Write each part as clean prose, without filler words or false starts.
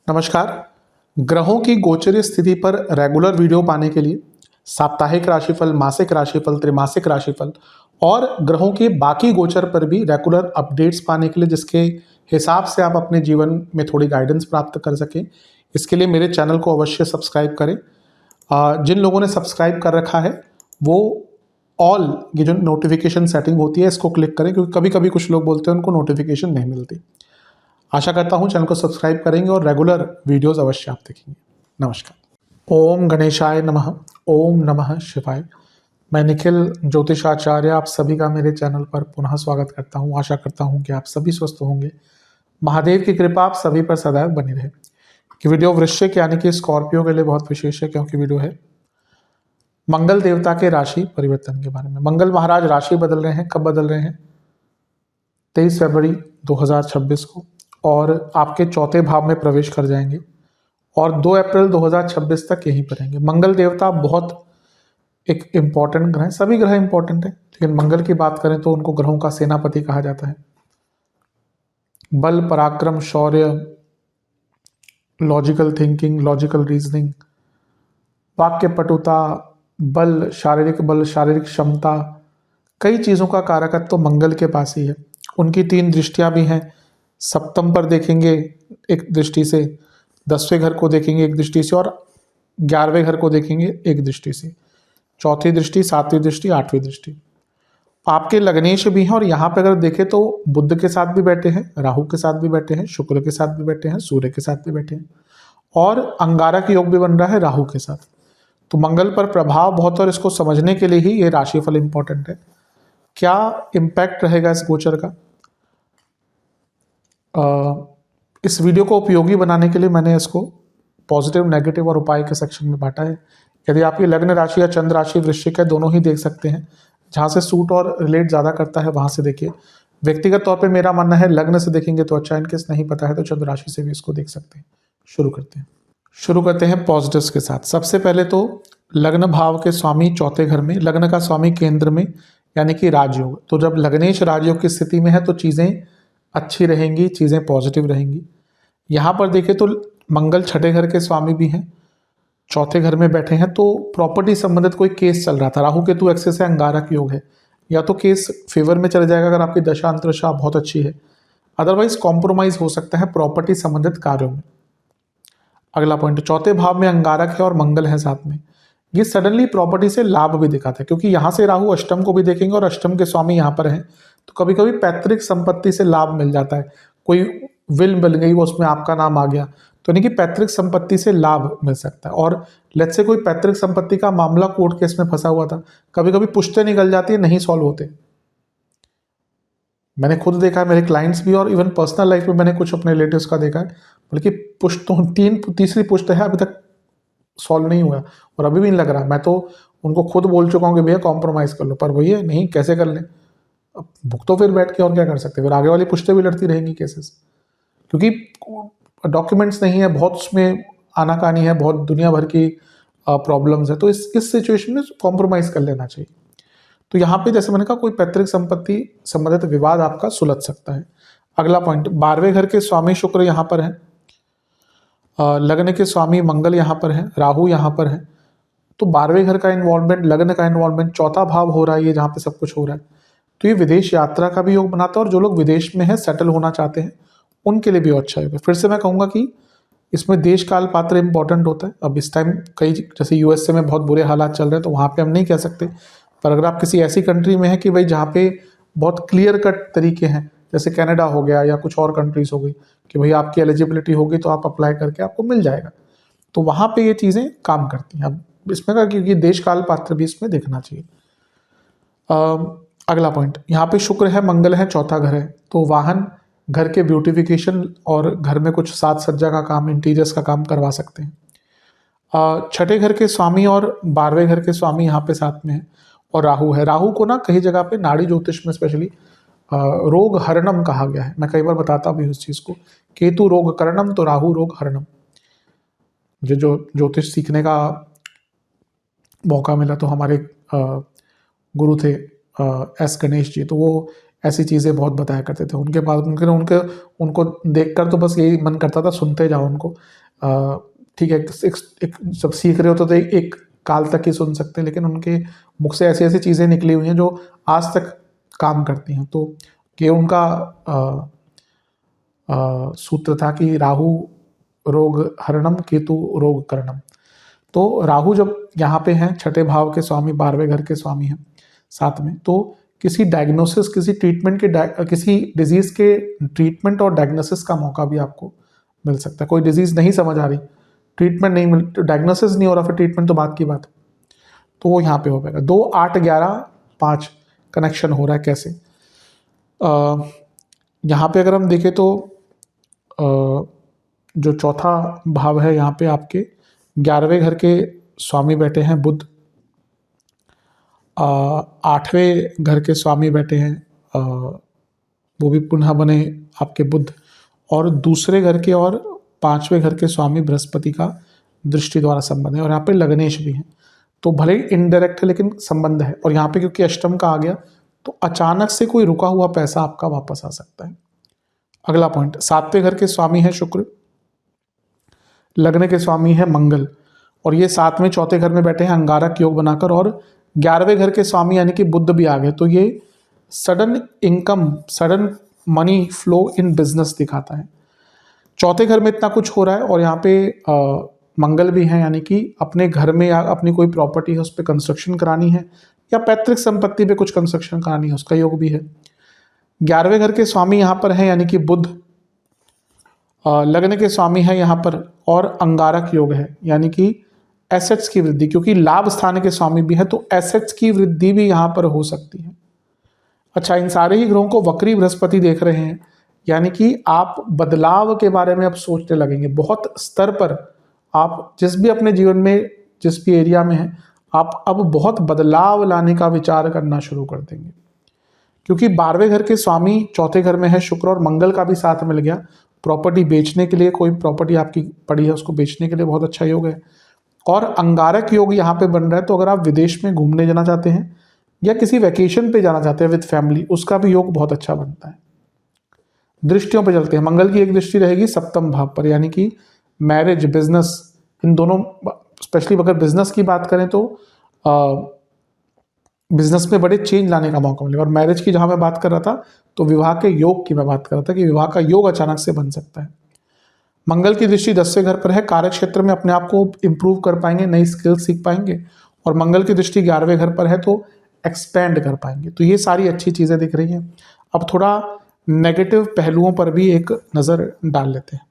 नमस्कार। ग्रहों की गोचरीय स्थिति पर रेगुलर वीडियो पाने के लिए साप्ताहिक राशिफल, मासिक राशिफल, त्रैमासिक राशिफल और ग्रहों के बाकी गोचर पर भी रेगुलर अपडेट्स पाने के लिए, जिसके हिसाब से आप अपने जीवन में थोड़ी गाइडेंस प्राप्त कर सकें, इसके लिए मेरे चैनल को अवश्य सब्सक्राइब करें। जिन लोगों ने सब्सक्राइब कर रखा है वो ऑल ये जो नोटिफिकेशन सेटिंग होती है इसको क्लिक करें, क्योंकि कभी कभी कुछ लोग बोलते हैं उनको नोटिफिकेशन नहीं मिलती। आशा करता हूँ चैनल को सब्सक्राइब करेंगे और रेगुलर वीडियोस अवश्य आप देखेंगे। नमस्कार। ओम गणेशाय नमः। ओम नमः शिवाय। मैं निखिल ज्योतिषाचार्य आप सभी का मेरे चैनल पर पुनः स्वागत करता हूँ। आशा करता हूँ कि आप सभी स्वस्थ होंगे। महादेव की कृपा आप सभी पर सदैव बनी रहे। कि वीडियो वृश्चिक यानी कि स्कॉर्पियो के लिए बहुत विशेष है, क्योंकि वीडियो है मंगल देवता के राशि परिवर्तन के बारे में। मंगल महाराज राशि बदल रहे हैं। कब बदल रहे हैं? 23 फरवरी 2026 को, और आपके चौथे भाव में प्रवेश कर जाएंगे और 2 अप्रैल 2026 तक यहीं पर रहेंगे। मंगल देवता बहुत एक इम्पॉर्टेंट ग्रह है। सभी ग्रह इंपॉर्टेंट है, लेकिन मंगल की बात करें तो उनको ग्रहों का सेनापति कहा जाता है। बल, पराक्रम, शौर्य, लॉजिकल थिंकिंग, लॉजिकल रीजनिंग, वाक्य पटुता, बल, शारीरिक क्षमता, कई चीज़ों का कारकत्व तो मंगल के पास ही है। उनकी 3 दृष्टियां भी हैं। सप्तम पर देखेंगे एक दृष्टि से, 10वें घर को देखेंगे एक दृष्टि से, और 11वें घर को देखेंगे एक दृष्टि से। चौथी दृष्टि, 7वीं दृष्टि, 8वीं दृष्टि। आपके लग्नेश भी हैं, और यहाँ पे अगर देखें तो बुध के साथ भी बैठे हैं, राहु के साथ भी बैठे हैं, शुक्र के साथ भी बैठे हैं, सूर्य के साथ भी बैठे हैं, और अंगारक योग भी बन रहा है राहु के साथ। तो मंगल पर प्रभाव बहुत, और इसको समझने के लिए ही ये राशिफल इंपॉर्टेंट है। क्या इम्पैक्ट रहेगा इस गोचर का? इस वीडियो को उपयोगी बनाने के लिए मैंने इसको पॉजिटिव, नेगेटिव और उपाय के सेक्शन में बांटा है। यदि आपकी लग्न राशि या चंद्र राशि वृश्चिक है, दोनों ही देख सकते हैं। जहाँ से सूट और रिलेट ज़्यादा करता है वहाँ से देखिए। व्यक्तिगत तौर पे मेरा मानना है लग्न से देखेंगे तो अच्छा, इनकेस नहीं पता है तो चंद्र राशि से भी इसको देख सकते हैं। शुरू करते हैं पॉजिटिव्स के साथ। सबसे पहले तो लग्न भाव के स्वामी चौथे घर में, लग्न का स्वामी केंद्र में, यानी कि राजयोग। तो जब लग्नेश राजयोग की स्थिति में है तो चीज़ें अच्छी रहेंगी, चीज़ें पॉजिटिव रहेंगी। यहाँ पर देखें तो मंगल छठे घर के स्वामी भी हैं, चौथे घर में बैठे हैं। तो प्रॉपर्टी संबंधित कोई केस चल रहा था, राहु केतु एक्सेस है, अंगारक योग है, या तो केस फेवर में चला जाएगा अगर आपकी दशा अंतरदशा बहुत अच्छी है, अदरवाइज कॉम्प्रोमाइज हो सकता है प्रॉपर्टी संबंधित कार्यों में। अगला पॉइंट, चौथे भाव में अंगारक है और मंगल है साथ में। ये सडनली प्रॉपर्टी से लाभ भी दिखाता है, क्योंकि यहाँ से राहु अष्टम को भी देखेंगे और अष्टम के स्वामी यहाँ पर हैं। तो कभी कभी पैतृक संपत्ति से लाभ मिल जाता है। कोई विल मिल गई, वो उसमें आपका नाम आ गया, तो यानी कि पैतृक संपत्ति से लाभ मिल सकता है। और लेट्स से कोई पैतृक संपत्ति का मामला कोर्ट केस में फंसा हुआ था, कभी कभी पुश्तें निकल जाती है, नहीं सॉल्व होते। मैंने खुद देखा है, मेरे क्लाइंट्स भी, और इवन पर्सनल लाइफ में मैंने कुछ अपने रिलेटिव्स का देखा है, बल्कि पुश्तों तीसरी पुश्त है अभी तक सॉल्व नहीं हुआ, और अभी भी नहीं लग रहा। मैं तो उनको खुद बोल चुका हूँ कि भैया कॉम्प्रोमाइज़ कर लो, पर भैया नहीं, कैसे कर लें? अब भुगतो तो फिर बैठ के, और क्या कर सकते हैं? फिर आगे वाली पुश्तें भी लड़ती रहेंगी केसेस, क्योंकि डॉक्यूमेंट्स नहीं है, बहुत उसमें आनाकानी है, बहुत दुनिया भर की प्रॉब्लम्स है। तो इस सिचुएशन में कॉम्प्रोमाइज़ कर लेना चाहिए। तो यहाँ पे जैसे मैंने कहा, कोई पैतृक संपत्ति संबंधित विवाद आपका सुलझ सकता है। अगला पॉइंट, 12वें घर के स्वामी शुक्र यहाँ पर है, लग्न के स्वामी मंगल यहाँ पर है, राहु यहाँ पर है। तो 12वें घर का इन्वॉल्वमेंट, लग्न का इन्वॉल्वमेंट, चौथा भाव हो रहा है ये, जहाँ पे सब कुछ हो रहा है। तो ये विदेश यात्रा का भी योग बनाता है, और जो लोग विदेश में है, सेटल होना चाहते हैं, उनके लिए भी अच्छा योग है। फिर से मैं कहूँगा कि इसमें देश काल पात्र इंपॉर्टेंट होता है। अब इस टाइम कई, जैसे यूएसए में बहुत बुरे हालात चल रहे हैं, तो वहाँ पे हम नहीं कह सकते, पर अगर आप किसी ऐसी कंट्री में है कि भाई जहाँ पे बहुत क्लियर कट तरीके हैं, जैसे कनाडा हो गया या कुछ और कंट्रीज हो गई, कि भाई आपकी एलिजिबिलिटी होगी तो आप अप्लाई करके आपको मिल जाएगा, तो वहाँ पे ये चीज़ें काम करती हैं। अब इसमें का क्योंकि देश काल पात्र भी इसमें देखना चाहिए। अगला पॉइंट, यहाँ पे शुक्र है, मंगल है, चौथा घर है, तो वाहन, घर के ब्यूटिफिकेशन और घर में कुछ साज सज्जा का काम, इंटीरियर्स का काम करवा सकते हैं। छठे घर के स्वामी और 12वें घर के स्वामी यहाँ पे साथ में है, और राहु है। राहु को ना कई जगह पे नाड़ी ज्योतिष में स्पेशली रोग हरणम कहा गया है। मैं कई बार बताता भी उस चीज़ को, केतु रोग करणम तो राहु रोग हरणम। जो ज्योतिष सीखने का मौका मिला तो हमारे गुरु थे एस गणेश जी, तो वो ऐसी चीज़ें बहुत बताया करते थे। उनके पास उनके उनके उनको देखकर तो बस यही मन करता था सुनते जाओ उनको। ठीक है, एक जब सीख रहे हो तो एक काल तक ही सुन सकते हैं, लेकिन उनके मुख से ऐसी ऐसी चीज़ें निकली हुई हैं जो आज तक काम करती हैं। तो ये उनका सूत्र था कि राहु रोग हरणम, केतु रोग करणम। तो राहु जब यहाँ पे हैं, छठे भाव के स्वामी, 12वें घर के स्वामी हैं साथ में, तो किसी डायग्नोसिस, किसी ट्रीटमेंट के किसी डिजीज के ट्रीटमेंट और डायग्नोसिस का मौका भी आपको मिल सकता है। कोई डिजीज नहीं समझ आ रही, ट्रीटमेंट नहीं मिल, डायग्नोसिस नहीं हो रहा, फिर ट्रीटमेंट तो बात की बात है। तो वो यहाँ पे हो पाएगा। 2 8 11 5 कनेक्शन हो रहा है। कैसे? यहाँ पे अगर हम देखें तो जो चौथा भाव है, यहाँ पे आपके 11वें घर के स्वामी बैठे हैं बुध, 8वें घर के स्वामी बैठे हैं, वो भी पुनः बने आपके बुध, और दूसरे घर के और 5वें घर के स्वामी बृहस्पति का दृष्टि द्वारा संबंध है, और यहाँ पे लग्नेश भी हैं। तो भले ही इनडायरेक्ट है लेकिन संबंध है। और यहाँ पे क्योंकि अष्टम का आ गया, तो अचानक से कोई रुका हुआ पैसा आपका वापस आ सकता है। अगला पॉइंट, 7वें घर के स्वामी है शुक्र, लग्न के स्वामी है मंगल, और ये 7वें चौथे घर में बैठे हैं अंगारक योग बनाकर, और 11वें घर के स्वामी यानी कि बुध भी आ गए। तो ये sudden income, sudden money flow in business दिखाता है। चौथे घर में इतना कुछ हो रहा है, और यहाँ पे मंगल भी है, यानी कि अपने घर में या अपनी कोई प्रॉपर्टी है उस पर कंस्ट्रक्शन करानी है, या पैतृक संपत्ति पे कुछ कंस्ट्रक्शन करानी है, उसका योग भी है। 11वें घर के स्वामी यहाँ पर है यानी कि बुध, लग्न के स्वामी है यहाँ पर, और अंगारक योग है यानी कि एसेट्स की वृद्धि, क्योंकि लाभ स्थान के स्वामी भी है, तो एसेट्स की वृद्धि भी यहाँ पर हो सकती है। अच्छा, इन सारे ही ग्रहों को वक्री बृहस्पति देख रहे हैं, यानी कि आप बदलाव के बारे में अब सोचने लगेंगे। बहुत स्तर पर आप जिस भी अपने जीवन में, जिस भी एरिया में हैं, आप अब बहुत बदलाव लाने का विचार करना शुरू कर देंगे, क्योंकि 12वें घर के स्वामी चौथे घर में है शुक्र, और मंगल का भी साथ मिल गया। प्रॉपर्टी बेचने के लिए, कोई प्रॉपर्टी आपकी पड़ी है उसको बेचने के लिए बहुत अच्छा योग है, और अंगारक योग यहाँ पे बन रहा है। तो अगर आप विदेश में घूमने जाना चाहते हैं या किसी वैकेशन पे जाना चाहते हैं विद फैमिली, उसका भी योग बहुत अच्छा बनता है। दृष्टियों पे चलते हैं, मंगल की एक दृष्टि रहेगी सप्तम भाव पर, यानी कि मैरिज, बिजनेस, इन दोनों, स्पेशली अगर बिजनेस की बात करें तो बिजनेस में बड़े चेंज लाने का मौका मिलेगा। और मैरिज की जहां मैं बात कर रहा था, तो विवाह के योग की मैं बात कर रहा था कि विवाह का योग अचानक से बन सकता है। मंगल की दृष्टि 10वें घर पर है, कार्य क्षेत्र में अपने आप को इंप्रूव कर पाएंगे, नई स्किल सीख पाएंगे, और मंगल की दृष्टि 11वें घर पर है तो एक्सपेंड कर पाएंगे। तो ये सारी अच्छी चीज़ें दिख रही हैं। अब थोड़ा नेगेटिव पहलुओं पर भी एक नज़र डाल लेते हैं,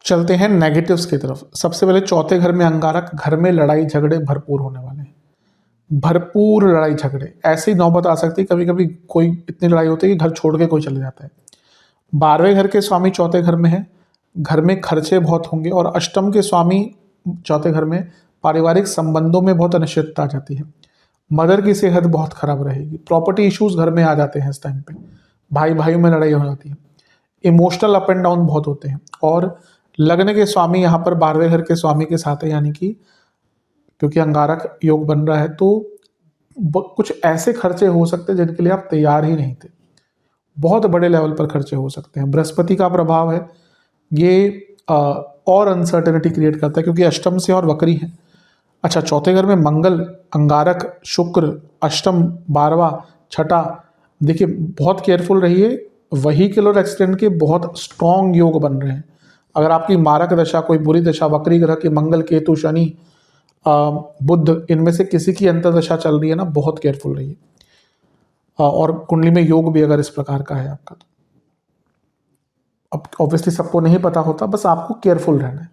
चलते हैं नेगेटिव्स की तरफ। सबसे पहले चौथे घर में अंगारक, घर में लड़ाई झगड़े भरपूर होने वाले हैं, भरपूर लड़ाई झगड़े। ऐसी नौबत आ सकती है, कभी कभी कोई इतनी लड़ाई होती है कि घर छोड़ के कोई चले जाता है। 12वें घर के स्वामी चौथे घर में है, घर में खर्चे बहुत होंगे, और अष्टम के स्वामी चौथे घर में, पारिवारिक संबंधों में बहुत अनिश्चितता आ जाती है। मदर की सेहत बहुत खराब रहेगी, प्रॉपर्टी इश्यूज घर में आ जाते हैं इस टाइम पे, भाई भाइयों में लड़ाई हो जाती है, इमोशनल अप एंड डाउन बहुत होते हैं। और लग्न के स्वामी यहाँ पर 12वें घर के स्वामी के साथ है, यानी कि क्योंकि अंगारक योग बन रहा है, तो कुछ ऐसे खर्चे हो सकते हैं जिनके लिए आप तैयार ही नहीं थे, बहुत बड़े लेवल पर खर्चे हो सकते हैं। बृहस्पति का प्रभाव है, ये और अनसर्टेनिटी क्रिएट करता है, क्योंकि अष्टम से और वक्री है। अच्छा, चौथे घर में मंगल, अंगारक, शुक्र, अष्टम, 12वां, छठा, देखिए बहुत केयरफुल रहिए। व्हीकल और एक्सीडेंट के बहुत स्ट्रॉन्ग योग बन रहे हैं। अगर आपकी मारक दशा, कोई बुरी दशा, वक्री ग्रह की मंगल, केतु, शनि, बुध, इनमें से किसी की अंतर्दशा चल रही है ना, बहुत केयरफुल रहिए। और कुंडली में योग भी अगर इस प्रकार का है आपका, तो अब ऑब्वियसली सबको नहीं पता होता, बस आपको केयरफुल रहना है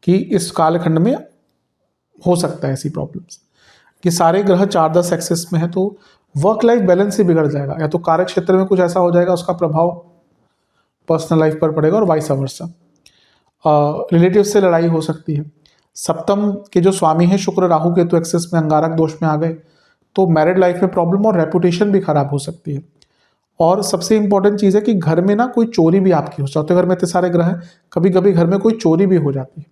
कि इस कालखंड में हो सकता है ऐसी प्रॉब्लम्स कि सारे ग्रह 4-10 एक्सेस में है, तो वर्क लाइफ बैलेंस ही बिगड़ जाएगा, या तो कार्य क्षेत्र में कुछ ऐसा हो जाएगा, उसका प्रभाव पर्सनल लाइफ पर पड़ेगा, और वाइस वर्सा। रिलेटिव से लड़ाई हो सकती है। सप्तम के जो स्वामी है शुक्र, राहु केतु एक्सेस में, अंगारक दोष में आ गए, तो मैरिड लाइफ में प्रॉब्लम और रेपुटेशन भी खराब हो सकती है। और सबसे इंपॉर्टेंट चीज़ है कि घर में ना कोई चोरी भी आपकी हो, चौथे घर में इतने सारे ग्रह हैं, कभी कभी घर में कोई चोरी भी हो जाती है।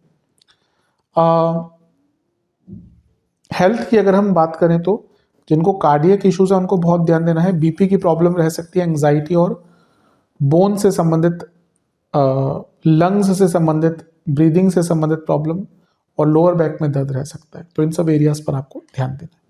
हेल्थ की अगर हम बात करें तो जिनको कार्डियक इश्यूज है उनको बहुत ध्यान देना है। बीपी की प्रॉब्लम रह सकती है, एंग्जाइटी और बोन से संबंधित, लंग्स से संबंधित, ब्रीदिंग से संबंधित प्रॉब्लम और लोअर बैक में दर्द रह सकता है। तो इन सब एरियाज पर आपको ध्यान देना है।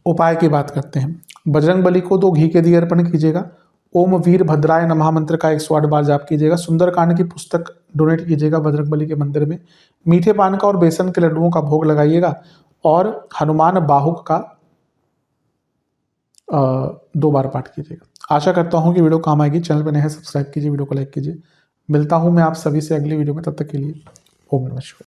उपाय की बात करते हैं। बजरंग बली को 2 घी के दिए अर्पण कीजिएगा। ओम वीर भद्राय नमः मंत्र का 108 बार जाप कीजिएगा। सुंदरकांड की पुस्तक डोनेट कीजिएगा बजरंग बली के मंदिर में। मीठे पान का और बेसन के लड्डुओं का भोग लगाइएगा और हनुमान बाहुक का 2 बार पाठ कीजिएगा। आशा करता हूँ कि वीडियो काम आएगी। चैनल पर नए हैं, सब्सक्राइब कीजिए, वीडियो को लाइक कीजिए। मिलता हूँ मैं आप सभी से अगली वीडियो में, तब तक के लिए ओम नमः शिवाय।